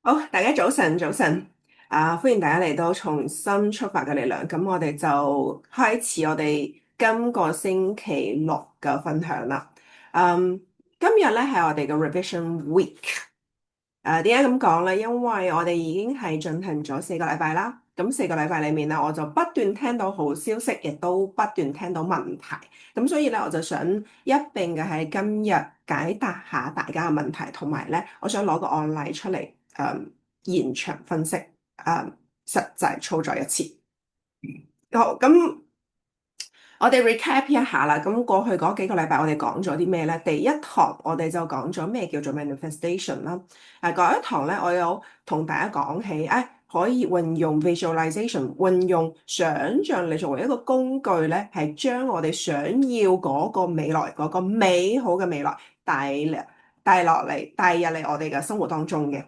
好，大家早晨，早晨，歡迎大家嚟到重新出發嘅力量。咁我哋就開始我哋今個星期六嘅分享啦。嗯，今日咧係我哋嘅 revision week。點解咁講咧？因為我哋已經係進行咗4個禮拜啦。咁4個禮拜裏面咧，我就不斷聽到好消息，亦都不斷聽到問題。咁所以咧，我就想一併嘅喺今日解答下大家嘅問題，同埋咧，我想攞個案例出嚟，現場分析，實際操作一次。好，咁我哋 recap 一下啦。咁過去嗰幾個禮拜我哋講咗啲咩咧？第一堂我哋就講咗咩叫做 manifestation 啦。嗰一堂咧，我有同大家講起，可以運用 visualization，運用想像力作為一個工具咧，係將我哋想要嗰個未來嗰個美好嘅未來帶入嚟我哋嘅生活當中嘅。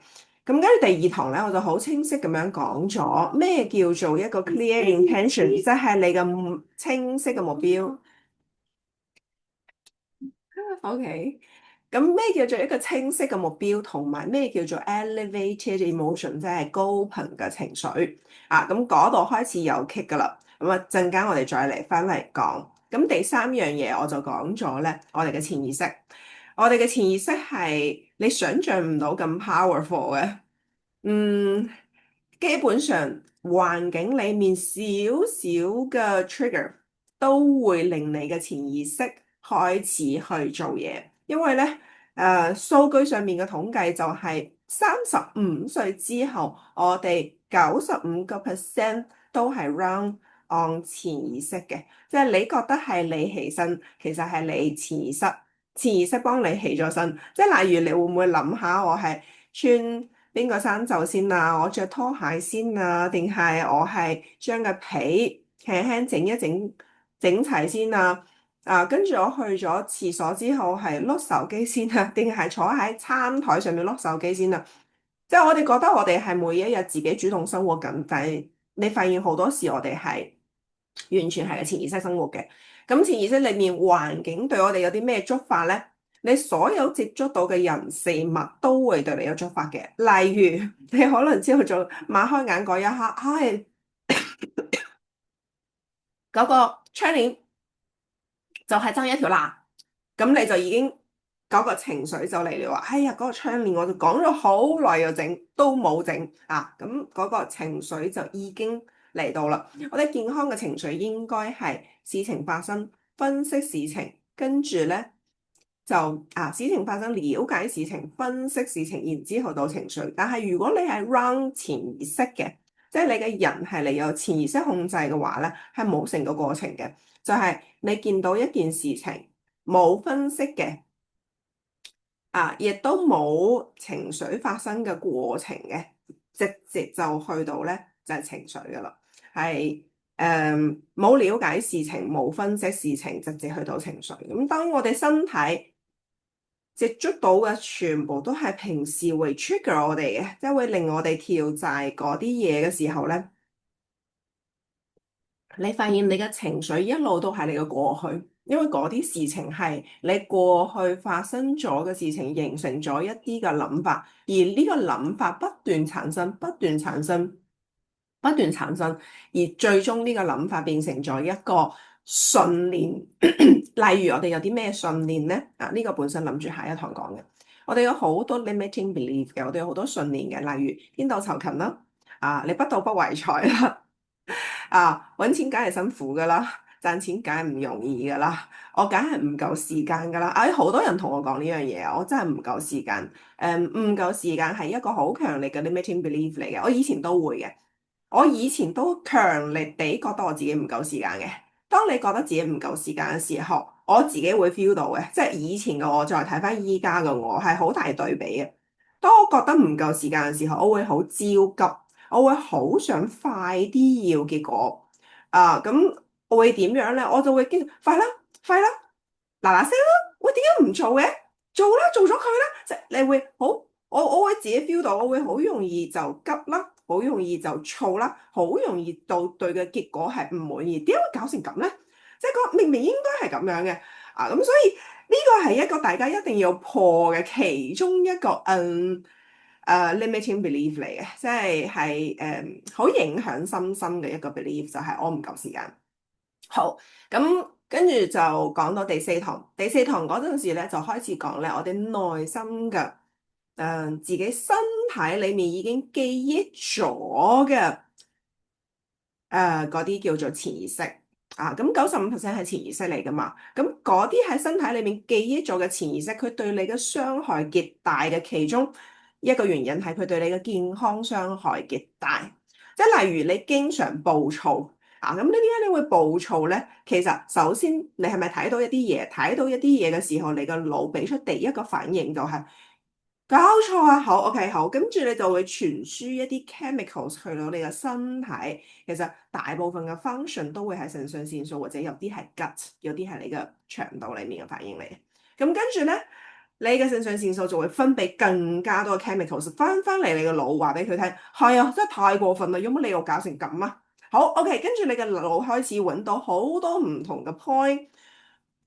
咁跟住第二堂咧，我就好清晰咁樣講咗咩叫做一個 clear intention，即係你嘅清晰嘅目標。OK，咁咩叫做一個清晰嘅目標，同埋咩叫做 elevated emotion，即係高頻嘅情緒啊？咁嗰度開始有 kick 噶啦。咁啊，陣間我哋再嚟翻嚟講。咁第三樣嘢我就講咗咧，我哋嘅潛意識，我哋嘅潛意識係你想象唔到咁 powerful 嘅。嗯，基本上環境裡面少少嘅 trigger 都會令你嘅潛意識開始去做嘢，因為咧數據上面嘅統計就係35歲之後，我哋95%都係 run on 潛意識嘅，即係你覺得係你起身，其實係你潛意識幫你起咗身。即係例如你會唔會諗下我係穿邊個衫袖先啊？我着拖鞋先啊？定係我係將個被輕輕整一整齊先啊？跟住我去咗廁所之後係碌手機先啊？定係坐喺餐台上面碌手機先啊？即係我哋覺得我哋係每一日自己主動生活緊，但係你發現好多時我哋係完全係個潛意識生活嘅。咁潛意識裏面環境對我哋有啲咩觸發咧？你所有接觸到嘅人事物都會對你有觸發嘅。例如你可能朝早擘開眼嗰一刻，嗰個窗簾就係爭一條罅，咁你就已經嗰個情緒就嚟了話，哎呀，嗰個窗簾我就講咗好耐又整都冇整啊，咁嗰個情緒就已經嚟到啦。我哋健康嘅情緒應該係事情發生，分析事情，跟住咧就事情發生，了解事情，分析事情，然之後到情緒。但係如果你係 run 潛意識嘅，即係你嘅人係嚟有潛意識控制嘅話咧，係冇成個過程嘅，就係你見到一件事情冇分析嘅。亦都冇情緒發生嘅過程嘅，直接就去到咧就係情緒噶啦，係冇了解事情，冇分析事情，直接去到情緒。咁當我哋身體接觸到嘅全部都係平時會 trigger 我哋嘅，即係會令我哋跳掣嗰啲嘢嘅時候咧，你發現你嘅情緒一路都係你嘅過去，因為嗰啲事情係你過去發生咗嘅事情，形成咗一啲嘅諗法，而呢個諗法不斷產生、不斷產生、不斷產生，而最終呢個諗法變成咗一個信念。例如我哋有啲咩信念咧？呢個本身諗住下一堂講嘅。我哋有好多 limiting belief 嘅，我哋有好多信念嘅，例如天道酬勤啦，你不道不為財啦。揾錢梗係辛苦噶啦，賺錢梗係唔容易噶啦，我梗係唔夠時間噶啦。好多人同我講呢樣嘢，我真係唔夠時間。唔夠時間係一個好強烈嘅 limiting belief 嚟嘅。我以前都會嘅，我以前都強烈地覺得我自己唔夠時間嘅。當你覺得自己唔夠時間嘅時候，我自己會 feel 到嘅，即係以前嘅我再睇翻依家嘅我係好大對比嘅。當我覺得唔夠時間嘅時候，我會好焦急。我會好想快啲要結果咁我會點樣咧？我就會驚快啦，快啦，嗱嗱聲啦！喂，點解唔做嘅？做啦，做咗佢啦！即係你會好，我會自己 feel 到，我會好容易就急啦，好容易就燥啦，好容易到對嘅結果係唔滿意。點解會搞成咁咧？即係個明明應該係咁樣嘅咁所以呢個係一個大家一定要破嘅其中一個 limiting belief 嚟嘅，即係好影響心心嘅一個 belief，就係我唔夠時間。好，咁跟住就講到第四堂，第四堂嗰陣時咧就開始講咧我哋內心嘅自己身體裡面已經記憶咗嘅嗰啲叫做潛意識啊，咁95%係潛意識嚟噶嘛，咁嗰啲喺身體裡面記憶咗嘅潛意識，佢對你嘅傷害極大嘅其中一個原因係佢對你嘅健康傷害極大，即係例如你經常暴躁。啊，咁呢點解你會暴躁咧？其實首先你係咪睇到一啲嘢？睇到一啲嘢嘅時候，你個腦俾出第一個反應就係搞錯啊！好，OK，好，跟住你就會傳輸一啲 chemicals 去到你嘅身體。其實大部分嘅 function 都會係腎上腺素，或者有啲係 gut，有啲係你嘅腸道裡面嘅反應嚟。咁跟住咧，你嘅腎上腺素就會分泌更加多嘅 chemicals 翻嚟你嘅腦，話俾佢聽，係啊，真係太過分啦！有乜理由搞成咁啊？好，OK，跟住你嘅腦開始揾到好多唔同嘅 point，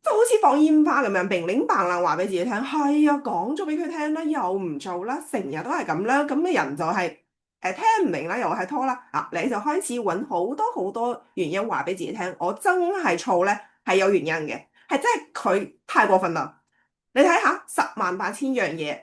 即係好似放煙花咁樣，乒鈴嘭唥話俾自己聽，係啊，講咗俾佢聽啦，又唔做啦，成日都係咁啦，咁嘅人就係聽唔明啦，又係拖啦，啊，你就開始揾好多好多原因話俾自己聽，我真係燥咧，係有原因嘅，係真係佢太過分啦。你睇下10萬8千樣嘢，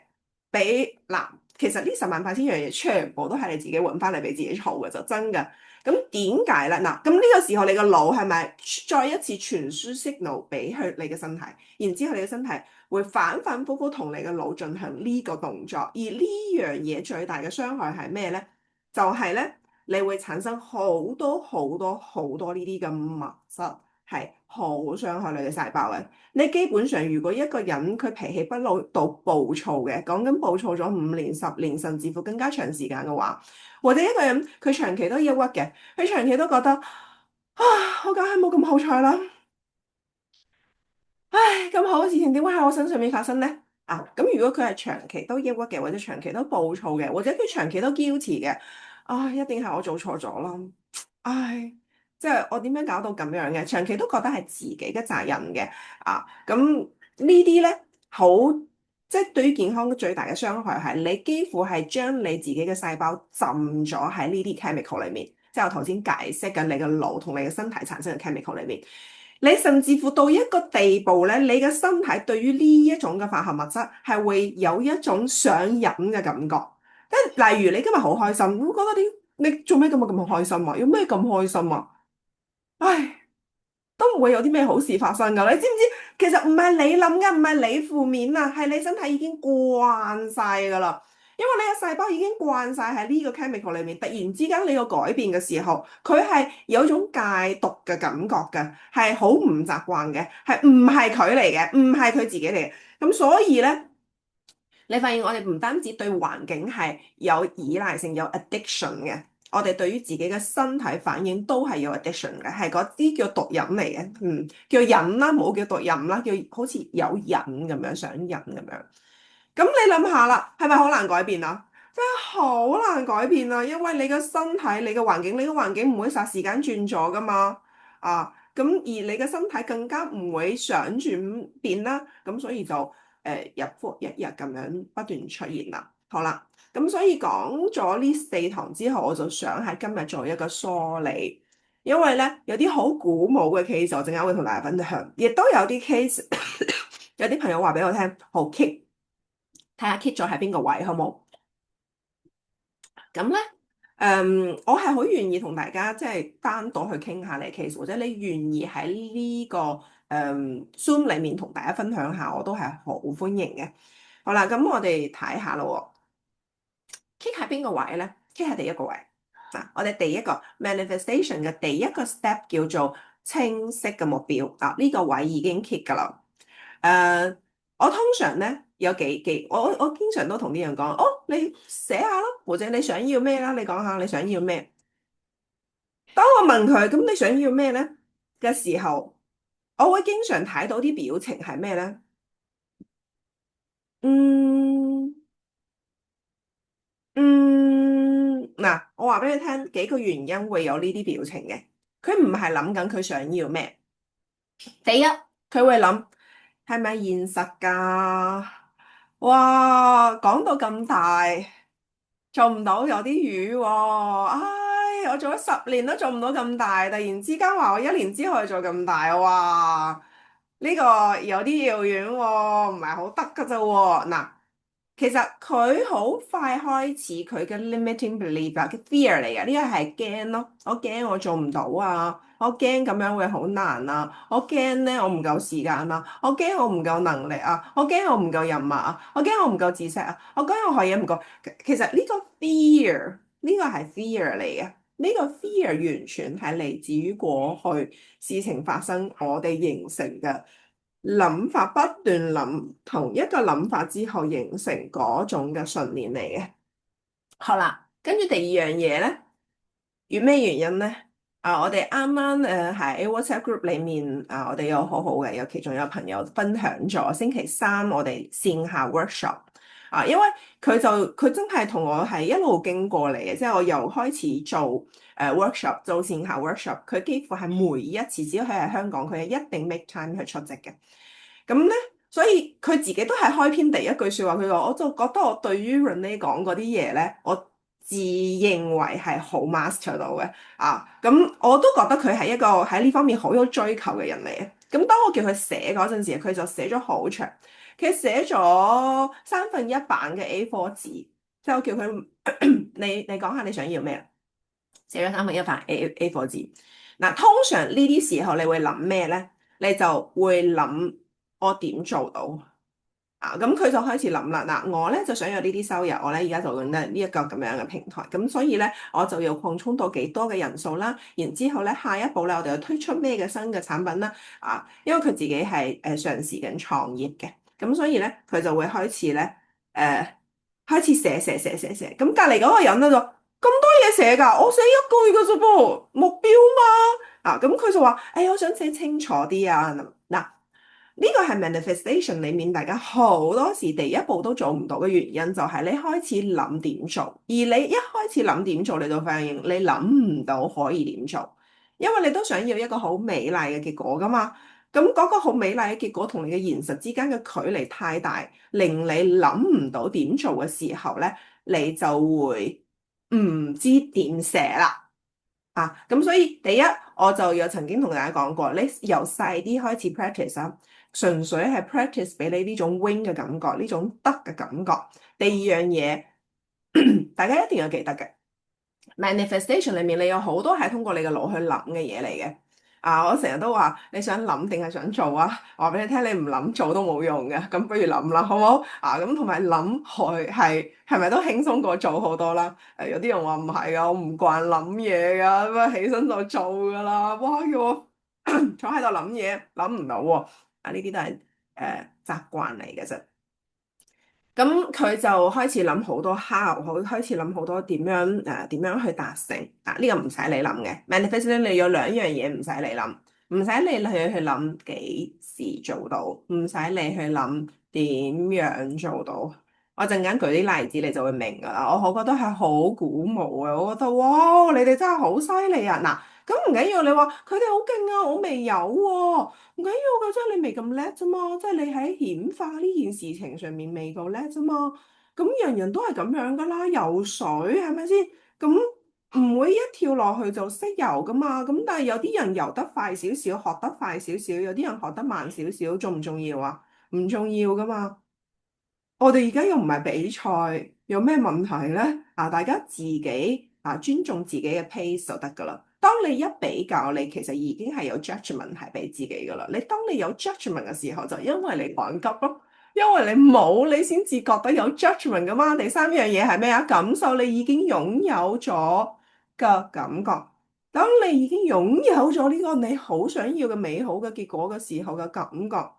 俾嗱，其實呢10萬8千樣嘢全部都係你自己揾翻嚟俾自己嘈嘅，就真㗎。咁點解咧？嗱，咁呢個時候你個腦係咪再一次傳輸 signal 俾去你嘅身體，然之後你嘅身體會反反覆覆同你嘅腦進行呢個動作，而呢樣嘢最大嘅傷害係咩咧？就係咧，你會產生好多好多好多呢啲嘅物質，係好傷害你嘅細胞嘅。你基本上如果一個人佢脾氣不老到暴躁嘅，講緊暴躁咗5年、10年，甚至乎更加長時間嘅話，或者一個人佢長期都抑鬱嘅，佢長期都覺得啊，我梗係冇咁好彩啦，唉，咁好嘅事情點會喺我身上面發生咧？啊，咁如果佢係長期都抑鬱嘅，或者長期都暴躁嘅，或者佢長期都 guilty 嘅，啊，一定係我做錯咗啦，唉，即係我點樣搞到咁樣嘅？長期都覺得係自己嘅責任嘅，啊，咁呢啲咧好，即係對於健康最大嘅傷害係你幾乎係將你自己嘅細胞浸咗喺呢啲 chemical 裏面，即係我頭先解釋緊你嘅腦同你嘅身體產生嘅 chemical 裏面。你甚至乎到一個地步咧，你嘅身體對於呢一種嘅化合物質係會有一種上癮嘅感覺。即係例如你今日好開心，會覺得你做咩今日咁開心啊？有咩咁開心啊？唉，都唔會有啲咩好事發生㗎。你知唔知？其實唔係你諗嘅，唔係你負面啊，係你身體已經慣晒㗎啦。因為你嘅細胞已經慣晒喺呢個 chemical 裏面，突然之間你有改變嘅時候，佢係有種戒毒嘅感覺嘅，係好唔習慣嘅，係唔係佢嚟嘅，唔係佢自己嚟嘅。咁所以咧，你發現我哋唔單止對環境係有依賴性、有 addiction 嘅，我哋對於自己嘅身體反應都係有 addiction 嘅，係嗰啲叫毒癮嚟嘅，叫癮啦，冇叫毒癮啦，叫好似有癮咁樣，上癮咁樣。咁你諗下啦，係咪好難改變啊？真係好難改變啊！因為你嘅身體、你嘅環境、你嘅環境唔會霎時間轉咗噶嘛，啊，咁而你嘅身體更加唔會想轉變啦，咁所以就日復一日咁樣不斷出現啦。好啦，咁所以講咗呢4堂之後，我就想喺今日做一個梳理，因為咧有啲好鼓舞嘅 case，我陣間會同大家分享，亦都有啲 case，有啲朋友話俾我聽，好 keep。睇下 keep 咗喺邊個位，好冇？咁咧，我係好願意同大家即係單獨去傾下你 case，或者你願意喺呢個Zoom 裡面同大家分享下，我都係好歡迎嘅。好啦，咁我哋睇下咯，keep 喺邊個位咧？keep 喺第一個位。嗱，我哋第一個 manifestation 嘅第一個 step 叫做清晰嘅目標。啊，呢個位已經 keep 㗎啦。誒，我通常咧有幾，我經常都同啲人講，哦，你寫下咯，或者你想要咩啦，你講下你想要咩。當我問佢咁你想要咩咧嘅時候，我會經常睇到啲表情係咩咧？嗯嗱，我話俾你聽幾個原因會有呢啲表情嘅。佢唔係諗緊佢想要咩。第一，佢會諗係咪現實㗎？哇，講到咁大。做唔到有啲魚喎，唉，我做咗10年都做唔到咁大，突然之間話我1年之後就做咁大，哇！呢個有啲遙遠喎，唔係好得㗎啫喎。嗱，其實佢好快開始佢嘅 limiting belief 啊，嘅 fear 嚟嘅，呢個係驚咯。我驚我做唔到啊，我驚咁樣會好難啊，我驚咧我唔夠時間啊，我驚我唔夠能力啊，我驚我唔夠人脈啊，我驚我唔夠知識啊，我驚我學嘢唔夠。其實呢個 fear 呢個係 fear 嚟嘅，呢個 fear 完全係嚟自於過去事情發生，我哋形成嘅諗法，不斷諗同一個諗法之後形成嗰種嘅信念嚟嘅。好啦，跟住第二樣嘢咧，咩原因咧？我哋啱啱喺 WhatsApp group 裡面我哋有好好嘅，有其中有朋友分享咗星期三我哋線下 workshop 因為佢真係同我係一路經過嚟嘅，即係我由開始做workshop 做線下 workshop，佢幾乎係每一次只要佢係香港，佢係一定 make time 去出席嘅。咁咧，所以佢自己都係開篇第一句説話，佢話我就覺得我對於 Renee 講嗰啲嘢咧，我自認為係好 master 到嘅咁我都覺得佢係一個喺呢方面好有追求嘅人嚟嘅。咁當我叫佢寫嗰陣時，佢就寫咗好長，佢寫咗1/3嘅 A4 紙，即係我叫佢你講下你想要咩？寫咗1/3 A4 紙。嗱，通常呢啲時候你會諗咩咧？你就會諗我點做到咁佢就開始諗啦。嗱，我咧就想有呢啲收入，我咧而家做緊呢一個咁樣嘅平台，咁所以咧我就要擴充到幾多嘅人數啦。然之後咧下一步咧，我哋要推出咩嘅新嘅產品啦因為佢自己係嘗試緊創業嘅，咁所以咧佢就會開始咧開始寫，咁隔離嗰個人咧就咁多嘢寫㗎，我寫1句㗎啫噃，目標嘛咁佢就話我想寫清楚啲啊嗱。呢個係 manifestation 裡面大家好多時第一步都做唔到嘅原因，就係你開始諗點做，而你一開始諗點做，你就發現你諗唔到可以點做，因為你都想要一個好美麗嘅結果㗎嘛。咁嗰個好美麗嘅結果同你嘅現實之間嘅距離太大，令你諗唔到點做嘅時候咧，你就會唔知點寫啦。咁所以第一，我就有曾經同大家講過，你由細啲開始 practice 純粹係 practice 俾你呢種 win 嘅感覺，呢種得嘅感覺。第二樣嘢，大家一定要記得嘅 manifestation 裏面，你有好多係通過你嘅腦去諗嘅嘢嚟嘅。我成日都話你想諗定係想做啊？話俾你聽，你唔諗做都冇用嘅，咁不如諗啦，好唔好？咁同埋諗係咪都輕鬆過做好多啦？有啲人話唔係噶，我唔慣諗嘢噶，咁起身就做噶啦。哇，叫我坐喺度諗嘢，諗唔到喎。呢啲都係習慣嚟嘅啫。咁佢就開始諗好多 how，開始諗好多點樣去達成呢個唔使你諗嘅。manifestation 你有2樣嘢唔使你諗，唔使你去諗幾時做到，唔使你去諗點樣做到。我陣間舉啲例子你就會明㗎啦。我覺得係好鼓舞啊！我覺得哇，你哋真係好犀利啊！嗱，咁唔緊要，你話佢哋好勁啊，我未有喎。唔緊要㗎，即係你未咁叻啫嘛，即係你喺顯化呢件事情上面未夠叻啫嘛。咁人人都係咁樣噶啦，游水係咪先？咁唔會一跳落去就識游噶嘛。咁但係有啲人游得快少少，學得快少少，有啲人學得慢少少，重唔重要啊？唔重要噶嘛。我哋而家又唔係比賽，有咩問題咧？大家自己尊重自己嘅 pace 就得噶啦。當你一比較，你其實已經係有 judgment 係俾自己噶啦。當你有 judgment 嘅時候，就因為你趕急咯，因為你冇，你先至覺得有 judgment 噶嘛。第三樣嘢係咩啊？感受你已經擁有咗嘅感覺。當你已經擁有咗呢個你好想要嘅美好嘅結果嘅時候嘅感覺。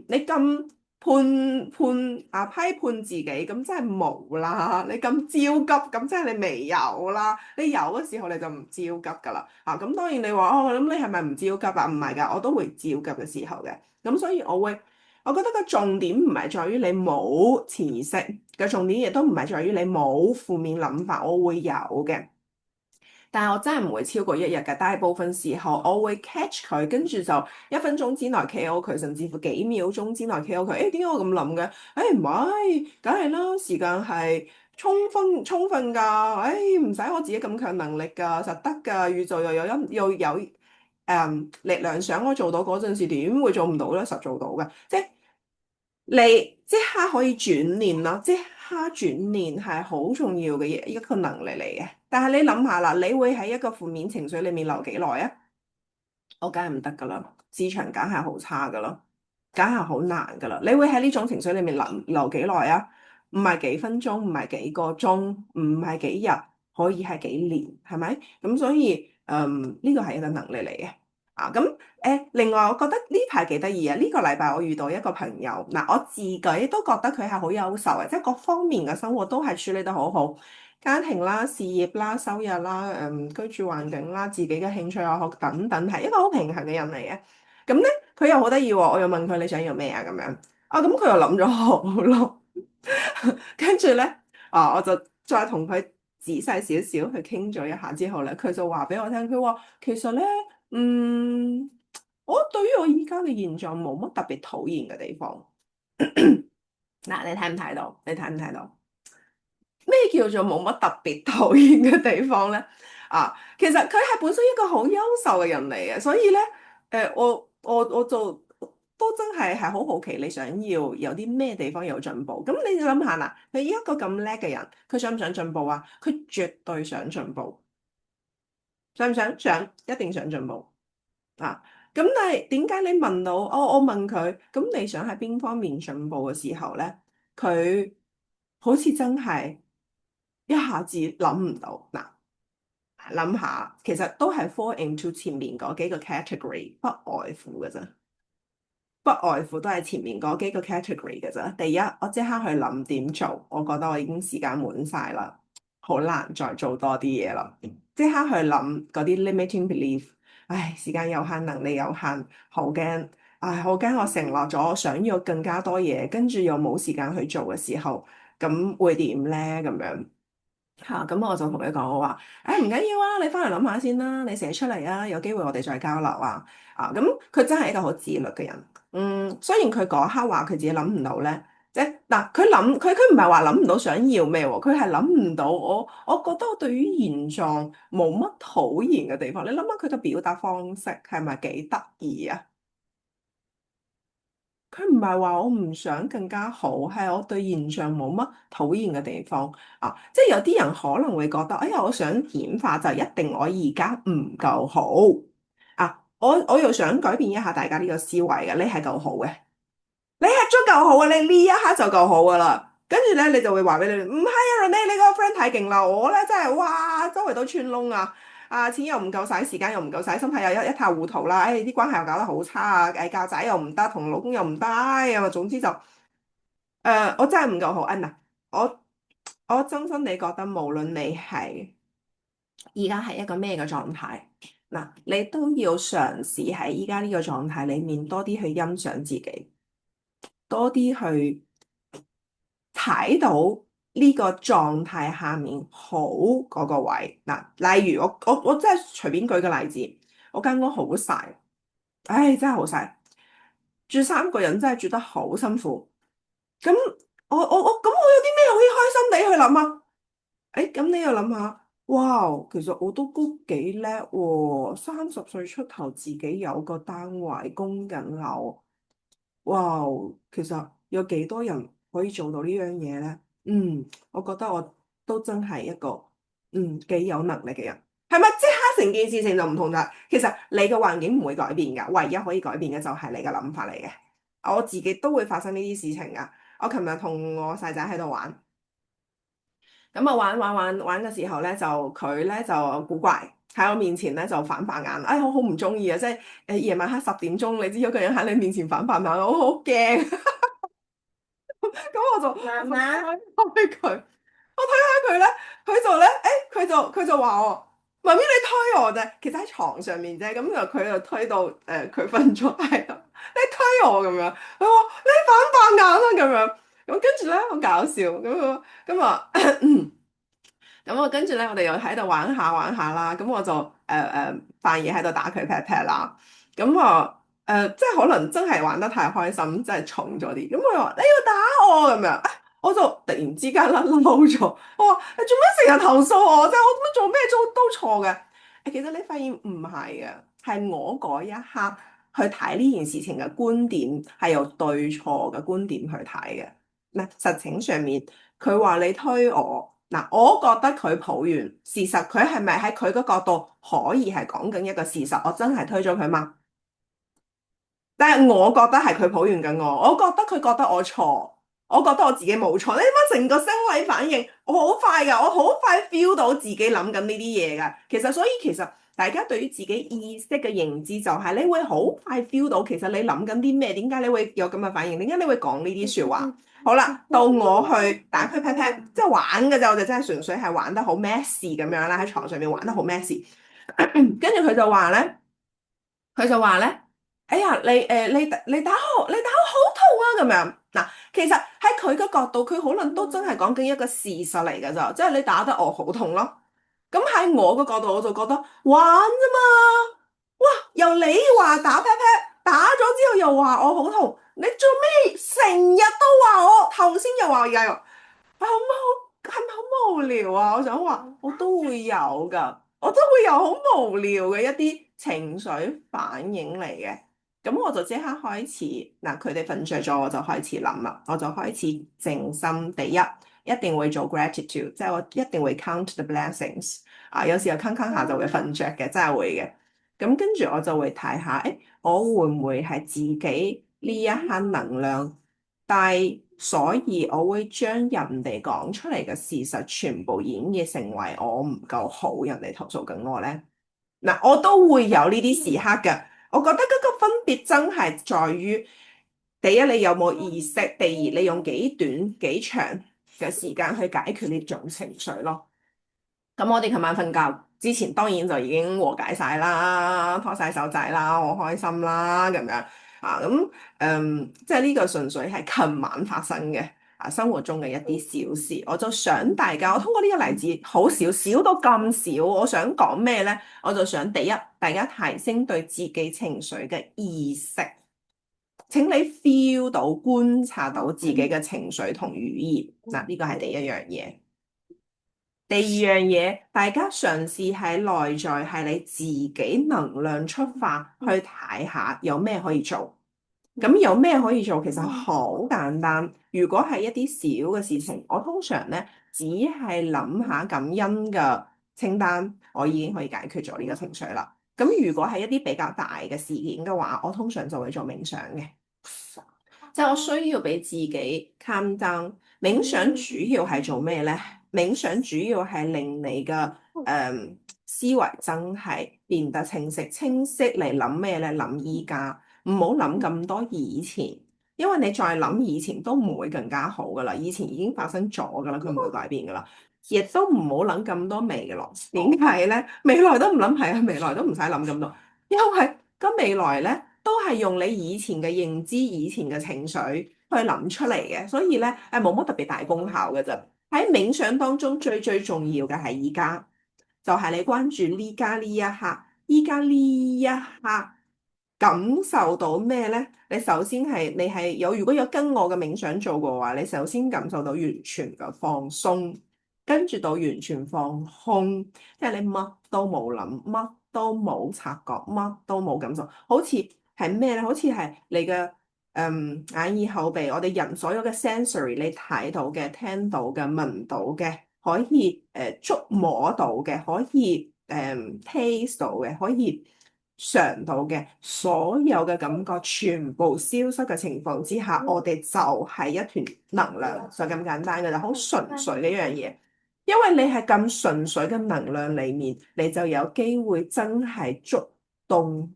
你咁批判自己，咁真係冇啦。你咁焦急，咁即係你未有啦。你有嘅時候你就唔焦急噶啦。咁當然你話咁你係咪唔焦急啊？唔係噶，我都會焦急嘅時候嘅。咁所以我覺得個重點唔係在於你冇潛意識嘅重點，亦都唔係在於你冇負面諗法，我會有嘅。但係我真係唔會超過一日嘅，大部分時候我會 catch 佢，跟住就1分鐘之內 KO 佢，甚至乎幾秒鐘之內 KO 佢。誒點解我咁諗嘅？誒唔係，梗係啦，時間係充分㗎。誒唔使我自己咁強能力㗎，實得㗎。宇宙又有力量想我做到嗰陣時，點會做唔到咧？實做到嘅，即係你即刻可以轉念咯，即刻轉念係好重要嘅嘢，一個能力嚟嘅。但係你諗下啦，你會喺一個負面情緒裏面留幾耐啊？我梗係唔得噶啦，市場梗係好差噶啦，梗係好難噶啦。你會喺呢種情緒裏面留幾耐啊？唔係幾分鐘，唔係幾個鐘，唔係幾日，可以係幾年，係咪？咁所以，呢個係一個能力嚟嘅。啊，咁另外我覺得呢排幾得意啊！呢個禮拜我遇到一個朋友，嗱，我自己都覺得佢係好優秀嘅，即係各方面嘅生活都係處理得好好，家庭啦、事業啦、收入啦、居住環境啦、自己嘅興趣愛好等等，係一個好平衡嘅人嚟嘅。咁咧，佢又好得意喎，我又問佢你想要咩啊？咁樣啊，咁佢又諗咗好耐，跟住咧啊，我就再同佢仔細少少去傾咗一下之後咧，佢就話俾我聽，佢話其實咧。嗯，我對於我依家嘅現狀冇乜特別討厭嘅地方。嗱，你睇唔睇到？你睇唔睇到？咩叫做冇乜特別討厭嘅地方咧？啊，其實佢係本身一個好優秀嘅人嚟嘅，所以咧，我就都真係好好奇你想要有啲咩地方有進步。咁你諗下嗱，佢一個咁叻嘅人，佢想唔想進步啊？佢絕對想進步，想唔想？想，一定想進步。啊，咁但係點解你問到我問佢，咁你想喺邊方面進步嘅時候咧，佢好似真係一下子諗唔到。嗱，諗下其實都係 fall into 前面嗰幾個 category，不外乎嘅啫。不外乎都係前面嗰幾個 category 嘅啫。第一，我即刻去諗點做，我覺得我已經時間滿晒啦，好難再做多啲嘢啦。即刻去諗嗰啲 limiting belief，唉，時間有限，能力有限，好驚，唉，好驚我承諾咗想要更加多嘢，跟住又冇時間去做嘅時候，咁會點咧？咁樣。嚇，咁我就同佢講，我話，誒唔緊要啊，你翻嚟諗下先啦，你寫出嚟啊，有機會我哋再交流啊。啊，咁佢真係一個好自律嘅人。雖然佢嗰刻話佢自己諗唔到咧，即係嗱，佢唔係話諗唔到想要咩喎，佢係諗唔到我覺得我對於現狀冇乜討厭嘅地方。你諗下佢嘅表達方式係咪幾得意啊？佢唔係話我唔想更加好，係我對現象冇乜討厭嘅地方啊！即係有啲人可能會覺得，哎呀，我想顯化就一定我而家唔夠好啊！我又想改變一下大家呢個思維嘅，你係夠好嘅，你係足夠好啊！你呢一刻就夠好噶啦，跟住咧你就會話俾你，唔係啊，你嗰個 friend 太勁啦，我咧真係哇，周圍都穿窿啊！啊，錢又唔夠使，時間又唔夠使，心態又一塌糊塗啦！誒，啲關係又搞得好差啊！誒，教仔又唔得，同老公又唔得，哎呀，總之就我真係唔夠好。嗱，我我真心地覺得，無論你係而家係一個咩嘅狀態，嗱，你都要嘗試喺依家呢個狀態裡面多啲去欣賞自己，多啲去睇到呢個狀態下面好嗰個位。嗱，例如我真係隨便舉個例子，我間屋好細，唉，真係好細，住3個人真係住得好辛苦。咁我有啲咩可以開心地去諗啊？咁你又諗下，哇，其實我都幾叻喎，30歲出頭自己有個單位供緊樓，哇，其實有幾多人可以做到呢樣嘢咧？我覺得我都真係一個幾有能力嘅人，係咪？即刻成件事情就唔同啦。其實你嘅環境唔會改變㗎，唯一可以改變嘅就係你嘅諗法嚟嘅。我自己都會發生呢啲事情㗎。我琴日同我細仔喺度玩。咁啊玩嘅時候咧，就佢咧就古怪喺我面前咧就反白眼，我好唔中意啊！即係夜晚黑10點鐘，你知有個人喺你面前反白眼，我好驚。咁我就慢慢開佢，我睇下佢咧，佢就咧，佢就話我，媽咪你推我啫，其實喺床上面啫，咁就佢就推到佢瞓咗喺度，你推我咁樣，佢話你反白眼啦咁樣，咁跟住咧好搞笑，咁啊。咁我跟住咧，我哋又喺度玩下玩下啦。咁我就扮嘢喺度打佢 pat pat 啦。咁即係可能真係玩得太開心，真係重咗啲。咁佢話你要打我咁樣，我就突然之間啦嬲咗。我話你做咩成日投訴我？即係我咁樣做咩都錯嘅。其實你發現唔係嘅，係我嗰一刻去睇呢件事情嘅觀點係由對錯嘅觀點去睇嘅。嗱，實情上面佢話你推我，嗱，我覺得佢抱怨事實，佢係咪喺佢個角度可以係講緊一個事實？我真係推咗佢嗎？但係我覺得係佢抱怨緊我，我覺得佢覺得我錯，我覺得我自己冇錯。你睇成個生理反應，我好快㗎，我好快 feel 到自己諗緊呢啲嘢㗎。所以其實大家對於自己意識嘅認知就係你會好快 feel 到其實你諗緊啲咩，點解你會有咁嘅反應，點解你會講呢啲説話？好啦，到我去打佢 pat pat，即係玩嘅啫，我就真係純粹係玩得好 messy 咁樣啦，喺床上面玩得好 messy。跟住佢就話咧，哎呀，你打我好痛啊咁樣。嗱，其實喺佢嘅角度，佢可能都真係講緊一個事實嚟㗎咋，即係你打得我好痛咯。咁喺我嘅角度，我就覺得玩啫嘛。由你話打 pat pat，打咗之後又話我好痛，你做咩成日都話我？頭先又話而家又。係咪好無聊啊？我想話，我都會有噶，我都會有好無聊嘅一啲情緒反應嚟嘅。咁我就即刻開始，嗱，佢哋瞓着咗，我就開始諗啦，我就開始靜心。第一，一定會做 gratitude，即係我一定會 count the blessings。有時候坑坑下就會瞓着嘅，真係會嘅。咁跟住我就會睇下，我會唔會係自己呢一刻能量？但係，所以我會將人哋講出嚟嘅事實全部演繹成為我唔夠好，人哋投訴緊我咧。嗱，我都會有呢啲時刻嘅。我覺得嗰個分別真係在於，第一你有冇意識，第二你用幾短幾長嘅時間去解決呢種情緒咯。咁我哋琴晚瞓覺之前，當然就已經和解晒啦，拖晒手仔啦，好開心啦，咁樣咁即係呢個純粹係琴晚發生嘅生活中嘅一啲小事。我就想大家，我通過呢個例子，好少少到咁少，我想講咩咧？我就想第一，大家提升對自己情緒嘅意識。請你 feel 到、觀察到自己嘅情緒同語言，嗱，呢個係第一樣嘢。第二樣嘢，大家嘗試喺內在係你自己能量出發去睇下有咩可以做。咁有咩可以做？其實好簡單。如果係一啲小嘅事情，我通常咧只係諗下感恩嘅清單，我已經可以解決咗呢個情緒啦。咁如果係一啲比較大嘅事件嘅話，我通常就會做冥想嘅，即係我需要俾自己 calm down。冥想主要係做咩咧？冥想主要係令你嘅思維真係變得清晰，清晰嚟諗咩咧？諗依家，唔好諗咁多以前，因為你再諗以前都唔會更加好噶啦，以前已經發生咗噶啦，佢唔會改變噶啦。亦都唔好諗咁多未來，點解咧？未來都唔諗，係啊，未來都唔使諗咁多，因為個未來咧都係用你以前嘅認知、以前嘅情緒去諗出嚟嘅，所以咧冇乜特別大功效嘅啫。喺冥想當中最重要嘅係依家，就係你關注呢家呢一刻，依家呢一刻感受到咩咧？你首先係你係有，如果有跟我嘅冥想做過嘅話，你首先感受到完全嘅放鬆，跟住到完全放空，即係你乜都冇諗，乜都冇察覺，乜都冇感受，好似係咩咧？好似係你嘅眼耳口鼻，我哋人所有嘅 sensory，你睇到嘅、聽到嘅、聞到嘅，可以觸摸到嘅，可以taste 到嘅，可以嘗到嘅，所有嘅感覺全部消失嘅情況之下，我哋就係一團能量，就咁簡單嘅啦，好純粹嘅一樣嘢。因為你係咁純粹嘅能量裡面，你就有機會真係觸動、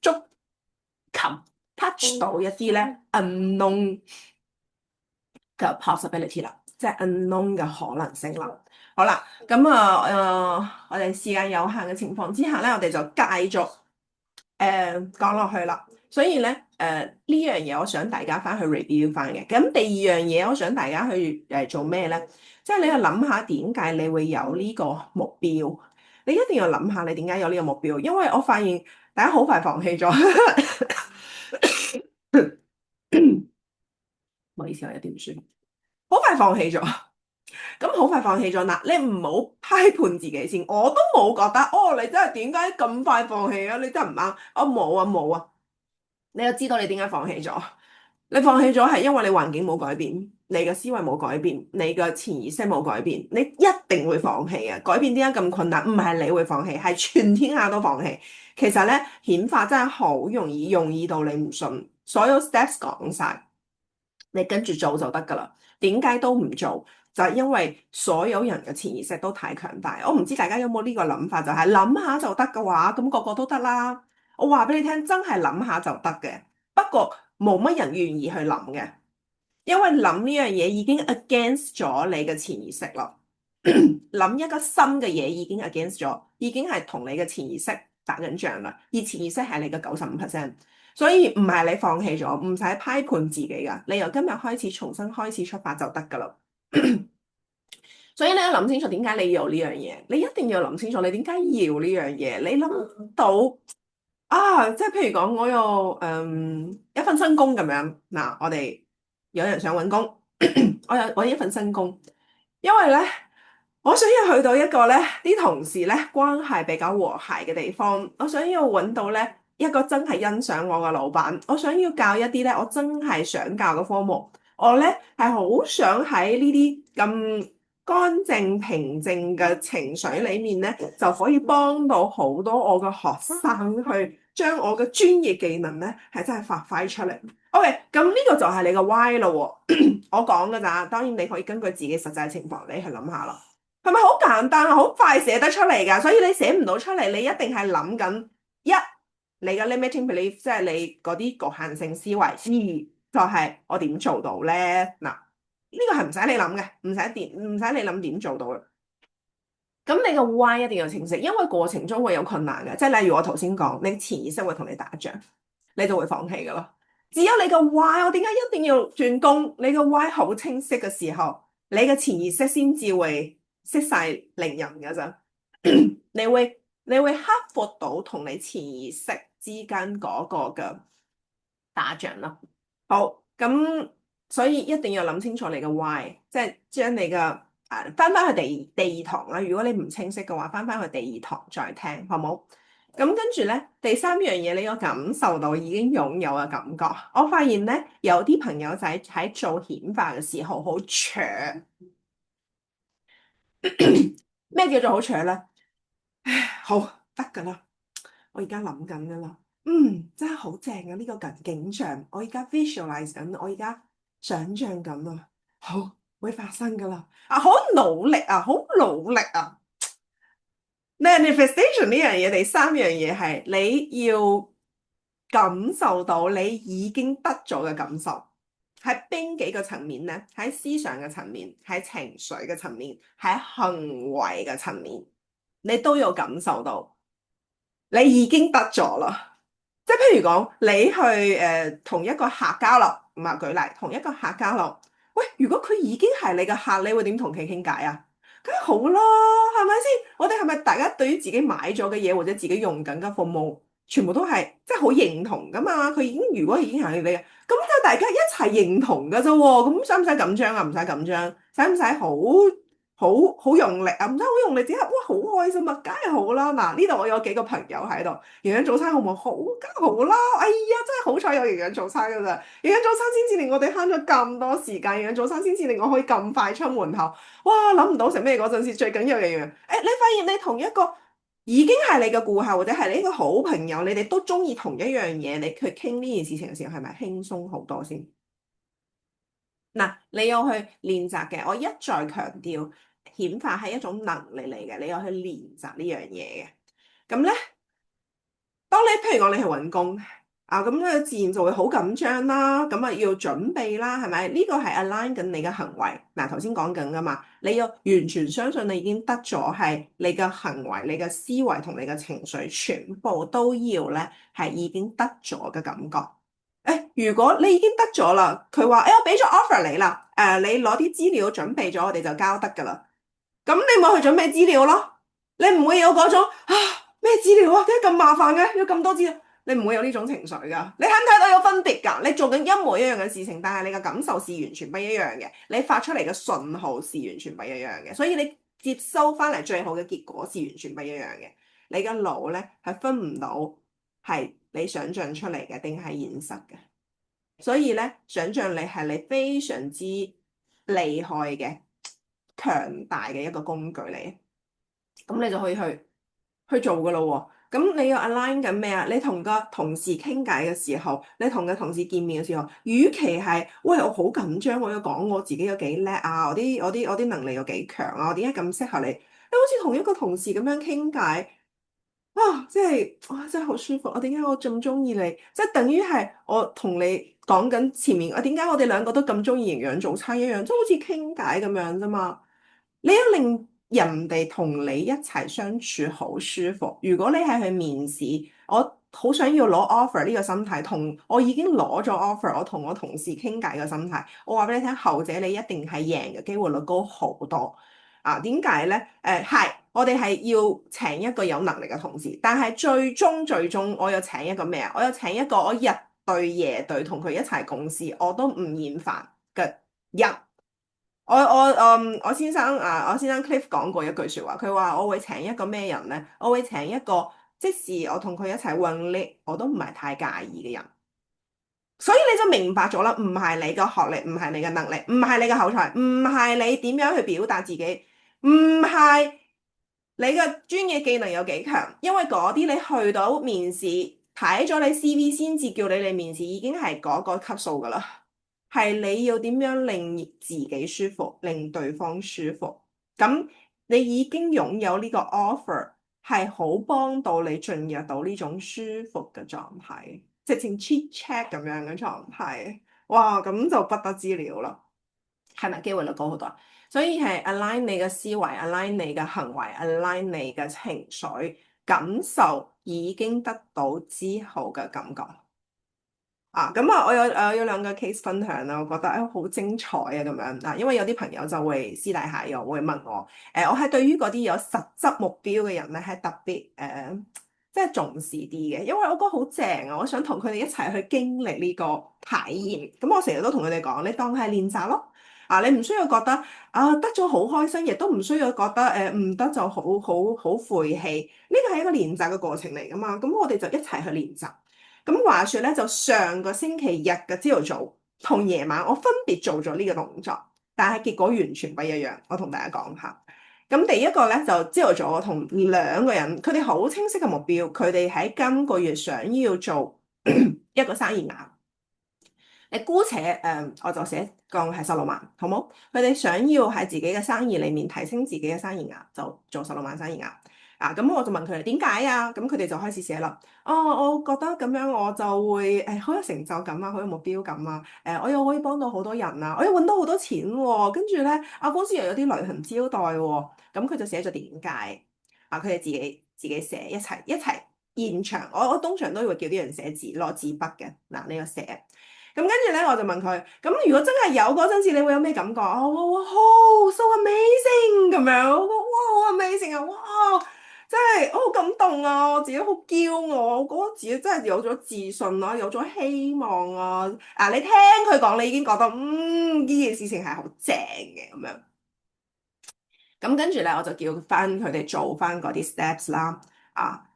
觸及、touch 到一啲咧 unknown 嘅 possibility 啦，即係 unknown 嘅可能性啦。好啦，咁我哋時間有限嘅情況之下咧，我哋就繼續講落去啦。所以咧，呢樣嘢我想大家翻去 review 翻嘅。咁第二樣嘢，我想大家去做咩咧？即係你要諗下點解你會有呢個目標。你一定要諗下你點解有呢個目標，因為我發現大家好快放棄咗。唔好意思，我有啲唔舒服。好快放棄咗，咁好快放棄咗嗱，你唔好批判自己先。我都冇覺得，哦，你真係點解咁快放棄啊？你真係唔啱。我冇啊，冇啊。你又知道你點解放棄咗？你放棄咗係因為你環境冇改變，你嘅思維冇改變，你嘅潛意識冇改變，你一定會放棄啊！改變點解咁困難？唔係你會放棄，係全天下都放棄。其實咧，顯化真係好容易，容易到你唔信。所有 steps 講晒，你跟住做就得噶啦。點解都唔做？就係因為所有人嘅潛意識都太強大。我唔知大家有冇呢個諗法，就係諗下就得嘅話，咁個個都得啦。我話俾你聽，真係諗下就得嘅。不過冇乜人願意去諗嘅，因為諗呢樣嘢已經 against 咗你嘅潛意識啦。諗一個新嘅嘢已經 against 咗，已經係同你嘅潛意識打緊仗啦。而潛意識係你嘅95%，所以唔係你放棄咗，唔使批判自己噶。你由今日開始重新開始出發就得噶啦。所以你要諗清楚點解你要呢樣嘢，你一定要諗清楚你點解要呢樣嘢。你諗到啊，即係譬如講，我有一份新工咁樣嗱，我哋有人想揾工，我有揾一份新工，因為咧，我想要去到一個咧啲同事咧關係比較和諧嘅地方，我想要揾到咧一個真係欣賞我嘅老闆，我想要教一啲咧我真係想教嘅科目，我咧係好想喺呢啲咁乾淨平靜嘅情緒裡面咧，就可以幫到好多我嘅學生去將我嘅專業技能咧係真係發揮出嚟。OK，咁呢個就係你嘅 why 咯喎，我講㗎咋，當然你可以根據自己實際情況你去諗下咯。係咪好簡單啊？好快寫得出嚟㗎，所以你寫唔到出嚟，你一定係諗緊一你嘅 limiting belief，即係你嗰啲局限性思維；二就係我點做到咧？嗱，呢個係唔使你諗嘅，唔使你諗點做到嘅。咁你個 why 一定要清晰，因為過程中會有困難嘅，即係例如我頭先講，你潛意識會同你打仗，你就會放棄㗎咯。只有你個 why，我點解一定要轉工？你個 why 好清晰嘅時候，你嘅潛意識先至會識晒令人㗎咋。你會克服到同你潛意識之間嗰個嘅打仗咯。好，咁所以一定要諗清楚你嘅 why，即係將你嘅翻去第二堂啦。如果你唔清晰嘅話，翻去第二堂再聽，好冇？咁跟住咧，第三樣嘢你要感受到已經擁有嘅感覺。我發現咧，有啲朋友仔喺做顯化嘅時候好扯。咩叫做好扯咧？好得㗎啦，我而家諗緊㗎啦。真係好正啊！呢個景象，我而家 visualize 緊，我而家想像緊啊，好會發生㗎啦！啊，好努力啊，好努力啊！Manifestation 呢樣嘢，第三樣嘢係你要感受到你已經得咗嘅感受，喺邊幾個層面咧？喺思想嘅層面，喺情緒嘅層面，喺行為嘅層面，你都要感受到你已經得咗啦。即係譬如講，你去同一個客交流，唔係舉例，同一個客交流，喂，如果佢已經係你嘅客，你會點同佢傾偈啊？梗係好啦，係咪先？我哋係咪大家對於自己買咗嘅嘢或者自己用緊嘅服務，全部都係即係好認同噶嘛？佢已經如果已經係你嘅，咁就大家一齊認同噶啫喎。咁使唔使緊張啊？唔使緊張，使唔使好用力啊？唔使好用力，只係哇好開心啊！梗係好啦。嗱，呢度我有幾個朋友喺度，營養早餐好唔好？好，梗係好啦。哎呀，真係好彩有營養早餐㗎咋！營養早餐先至令我哋慳咗咁多時間，營養早餐先至令我可以咁快出門口。哇！諗唔到食咩嗰陣時，最緊要嘅樣。誒，你發現你同一個已經係你嘅顧客或者係你一個好朋友，你哋都中意同一樣嘢，你去傾呢件事情嘅時候，係咪輕鬆好多先？嗱，你要去練習嘅，我一再強調，顯化係一種能力嚟嘅，你要去練習呢樣嘢嘅。咁咧，當你譬如講你去揾工，咁咧自然就會好緊張啦，咁啊要準備啦，係咪？呢個係 align 緊你嘅行為。嗱，頭先講緊噶嘛，你要完全相信你已經得咗，係你嘅行為、你嘅思維同你嘅情緒，全部都要咧係已經得咗嘅感覺。如果你已經得咗啦，佢話我俾咗 offer 你啦，你攞啲資料準備咗，我哋就交得噶啦。咁你冇去準備資料咯，你唔會有嗰種咩資料啊？點解咁麻煩嘅？要咁多資料，你唔會有呢種情緒噶。你睇唔睇到有分別噶？你做緊一模一樣嘅事情，但係你嘅感受是完全不一樣嘅，你發出嚟嘅信號是完全不一樣嘅，所以你接收翻嚟最好嘅結果是完全不一樣嘅。你嘅腦咧係分唔到係你想象出嚟嘅定係現實嘅，所以咧想象力係你非常之厲害嘅、強大嘅一個工具嚟。咁你就可以去做噶咯喎。咁你要 align 緊咩啊？你同個同事傾偈嘅時候，你同個同事見面嘅時候，與其係喂我好緊張，我要講我自己有幾叻啊，我啲能力有幾強啊，我點解咁適合你？你好似同一個同事咁樣傾偈即係哇，真係好舒服。我點解我咁中意你？即係等於係我同你講緊前面，點解我哋兩個都咁中意營養早餐一樣，即係好似傾偈咁樣啫嘛。你要令人哋同你一齊相處好舒服。如果你係去面試，我好想要攞 offer 呢個心態，同我已經攞咗 offer，我同我同事傾偈嘅心態，我話俾你聽，後者你一定係贏嘅機會率高好多。點解咧？係我哋係要請一個有能力嘅同事，但係最終我要請一個咩啊？我要請一個我日對夜對同佢一齊共事，我都唔厭煩嘅人。我先生 Cliff 講過一句説話，佢話我會請一個咩人咧？我會請一個即使我同佢一齊混叻，我都唔係太介意嘅人。所以你就明白咗啦，唔係你嘅學歷，唔係你嘅能力，唔係你嘅口才，唔係你點樣去表達自己，唔係你嘅專業技能有幾強，因為嗰啲你去到面試睇咗你 CV 先至叫你嚟面試，已經係嗰個級數噶啦。係你要點樣令自己舒服，令對方舒服。咁你已經擁有呢個 offer，係好幫到你進入到呢種舒服嘅狀態，直情 chit chat 咁樣嘅狀態。哇，咁就不得之了啦，係咪機會率高好多？所以係 align 你嘅思維，align 你嘅行為，align 你嘅情緒感受，已經得到之後嘅感覺。咁啊，我有兩個 case 分享啦，我覺得好精彩啊咁樣嗱，因為有啲朋友就會私底下又會問我，我係對於嗰啲有實質目標嘅人咧係特別即係重視啲嘅，因為我覺得好正啊，我想同佢哋一齊去經歷呢個體驗。咁我成日都同佢哋講，你當係練習咯，你唔需要覺得得咗好開心，亦都唔需要覺得唔得就好晦氣，呢個係一個練習嘅過程嚟噶嘛，咁我哋就一齊去練習。咁話說咧，就上個星期日嘅朝頭早同夜晚，我分別做咗呢個動作，但係結果完全不一樣。我同大家講下。咁第一個咧就朝頭早，我同兩個人，佢哋好清晰嘅目標，佢哋喺今個月想要做一個生意額。你姑且我就寫當係16萬，好冇？佢哋想要喺自己嘅生意裏面提升自己嘅生意額，就做16萬生意額。咁我就問佢哋點解啊？咁佢哋就開始寫啦。我覺得咁樣我就會好有成就感啊，好有目標感啊。我又可以幫到好多人啊，我又揾到好多錢喎。跟住咧，公司又有啲旅行招待喎。咁佢就寫咗點解佢哋自己寫一齊現場。我通常都會叫啲人寫字攞紙筆嘅嗱，呢個寫。咁跟住咧，我就問佢：咁如果真係有嗰陣時，你會有咩感覺啊？哇，so amazing 咁樣，哇，好 amazing 啊！哇，真係我好感動啊！我自己好驕傲，我覺得自己真係有咗自信啦，有咗希望啊！你聽佢講，你已經覺得呢件事情係好正嘅咁樣。咁跟住咧，我就叫翻佢哋做翻嗰啲 steps 啦。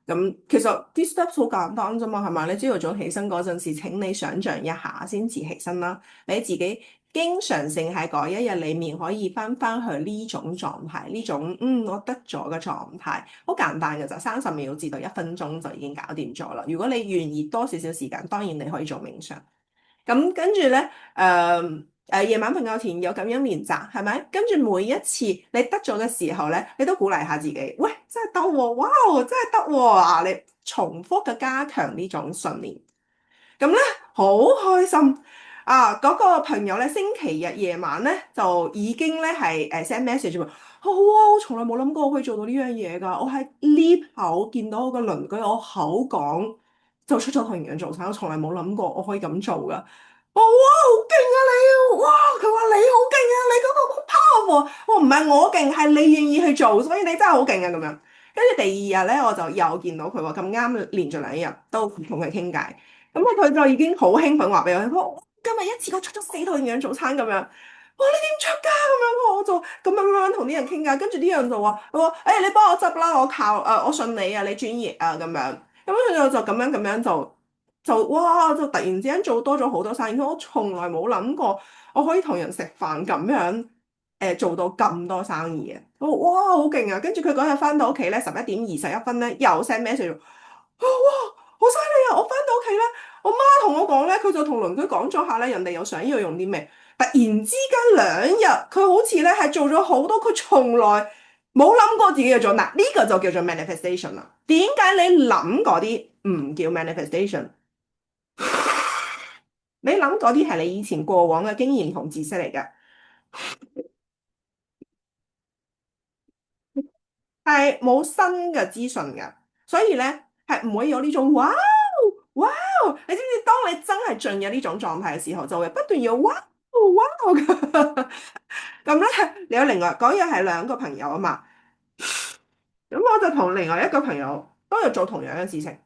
咁其實啲 steps 好簡單啫嘛，係咪？你朝頭早起身嗰陣時，請你想像一下先至起身啦。你自己經常性喺嗰一日裡面可以翻去呢種狀態，呢種我得咗嘅狀態，好簡單嘅就30秒至到1分鐘就已經搞掂咗啦。如果你願意多少少時間，當然你可以做冥想。咁跟住咧，夜晚瞓覺前有咁樣練習，係咪？跟住每一次你得咗嘅時候咧，你都鼓勵下自己，喂，真係得喎，哇，真係得喎！你重複嘅加強呢種訓練。咁咧好開心啊！嗰、個朋友咧星期日夜晚咧就已經咧係send message 話，好啊！我從來冇諗過我可以做到呢樣嘢㗎。我喺 lift 口見到我個鄰居，我口講就出咗同樣早餐，我從來冇諗過我可以咁做㗎。我哇好勁啊你啊！哇佢話你好勁啊，你嗰個好 powerful。我唔係我勁，係你願意去做，所以你真係好勁啊咁樣。跟住第二日咧，我就又見到佢喎，咁啱連續2日都同佢傾偈。咁佢就已經好興奮話俾我聽，佢話我今日一次過出咗4套營養早餐咁樣。哇！你點出㗎？咁樣我就咁樣同啲人傾偈，跟住啲人就話：佢話誒你幫我執啦，我靠我信你啊，你專業啊咁樣。咁佢就咁樣就哇就突然之間做多咗好多生意。我從來冇諗過我可以同人食飯咁樣做到咁多生意嘅。我哇好勁啊！跟住佢嗰日翻到屋企咧11:21咧又 send message。哇！好犀利啊！我翻到屋企咧，我媽同我講咧，佢就同鄰居講咗下咧，人哋又想要用啲咩，突然之間2日，佢好似咧係做咗好多佢從來冇諗過自己要做。嗱，呢個就叫做 manifestation 啦。點解你諗嗰啲唔叫 manifestation？你諗嗰啲係你以前過往嘅經驗同知識嚟嘅，係冇新嘅資訊嘅，所以咧係唔會有呢種哇哇！你知唔知？當你真係進入呢種狀態嘅時候，就會不斷要哇哇咁咧。你有另外嗰日係2個朋友啊嘛，咁我就同另外一個朋友都有做同樣嘅事情。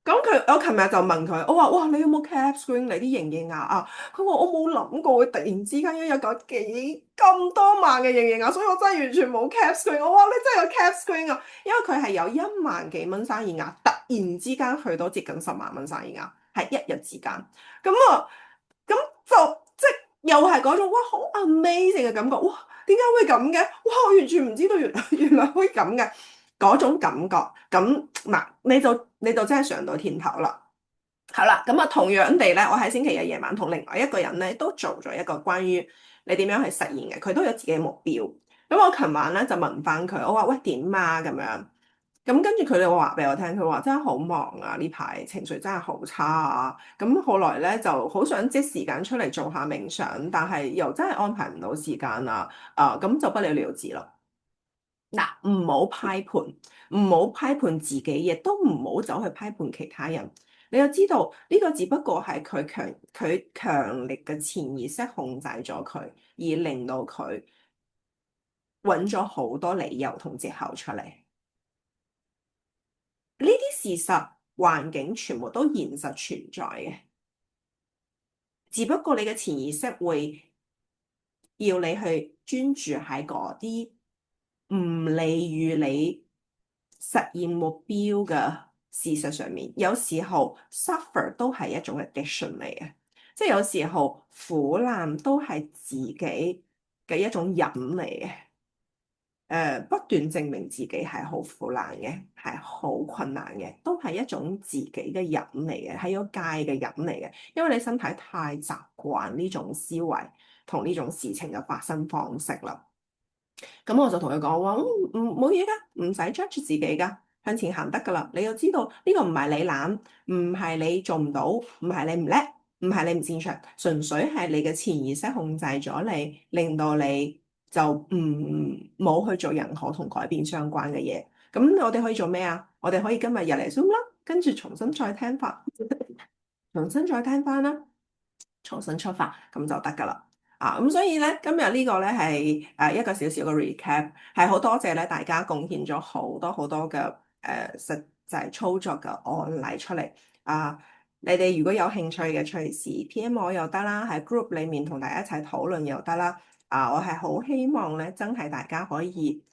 咁我琴日就問佢，我話：哇，你有冇 cap screen 你啲營業額啊？佢話：我冇諗過會突然之間一日搞咁多萬嘅營業額，所以我真係完全冇 cap screen。我話你真係有 cap screen 啊，因為佢係有1萬幾蚊生意額，突然之間去到接近10萬蚊生意額，係一日之間。咁啊，咁就即係又係嗰種哇好 amazing 嘅感覺，哇點解會咁嘅？哇我完全唔知道原來可以咁嘅。嗰種感覺，咁嗱，你就真係上到天台啦。好啦，咁啊，同樣地咧，我喺星期日夜晚同另外一個人咧都做咗一個關於你點樣去實現嘅，佢都有自己嘅目標。咁我琴晚咧就問翻佢，我話喂點啊咁樣，咁跟住佢哋話俾我聽，佢話真係好忙啊，呢排情緒真係好差啊。咁後來咧就好想即時間出嚟做下冥想，但係又真係安排唔到時間啊，咁就不了了之啦。嗱，唔好批判，唔好批判自己，亦都唔好走去批判其他人。你要知道，呢個只不過係佢強力嘅潛意識控制咗佢，而令到佢揾咗好多理由同藉口出嚟。呢啲事實、環境全部都現實存在嘅，只不過你嘅潛意識會要你去專注喺嗰啲唔利於你實現目標嘅事實上面。有時候 suffer 都係一種 addiction 嚟嘅，即係有時候苦難都係自己嘅一種癮嚟嘅。不斷證明自己係好苦難嘅，係好困難嘅，都係一種自己嘅癮嚟嘅，係有戒嘅癮嚟嘅。因為你身體太習慣呢種思維同呢種事情嘅發生方式啦。咁我就同佢講話，冇嘢噶，唔使 judge 自己噶，向前行得噶啦。你要知道呢個唔係你懶，唔係你做唔到，唔係你唔叻，唔係你唔擅長，純粹係你嘅潛意識控制咗你，令到你就唔冇去做任何同改變相關嘅嘢。咁我哋可以做咩啊？我哋可以今日入嚟 Zoom 啦，跟住重新再聽翻，重新再聽翻啦。重新出發咁就得㗎啦。咁所以咧，今日呢個咧係一個小小嘅 recap，係好多謝咧大家貢獻咗好多好多嘅實際操作嘅案例出嚟。你哋如果有興趣嘅，隨時 PM 我又得啦，喺 group 裡面同大家一齊討論又得啦。我係好希望咧，真係大家可以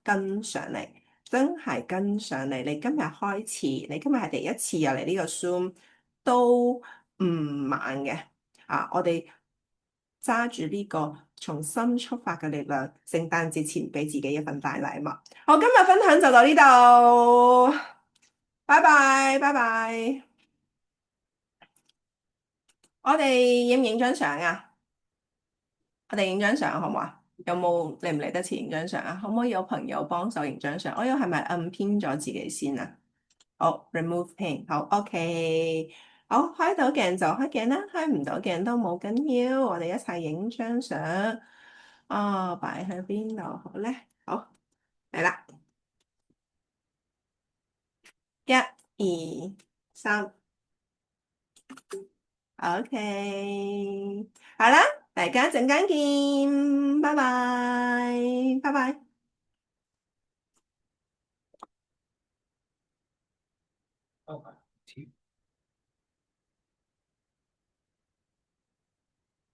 跟上嚟，真係跟上嚟。你今日開始，你今日係第一次入嚟呢個 Zoom 都唔晚嘅。我哋揸住呢個從心出發嘅力量，聖誕節前俾自己一份大禮物。好，今日分享就到呢度，拜拜，拜拜。我哋影唔影張相啊？我哋影張相好唔好啊？有冇嚟唔嚟得切影張相啊？可唔可以有朋友幫手影張相？我又係咪 unpin 咗自己先啊？好，remove pin，好，OK。好，開到鏡就開鏡啦，開唔到鏡都冇緊要，我哋一齊影張相。哦，擺喺邊度好咧？好，嚟啦，一、二、三，OK，好啦，大家陣間見，拜拜，拜拜。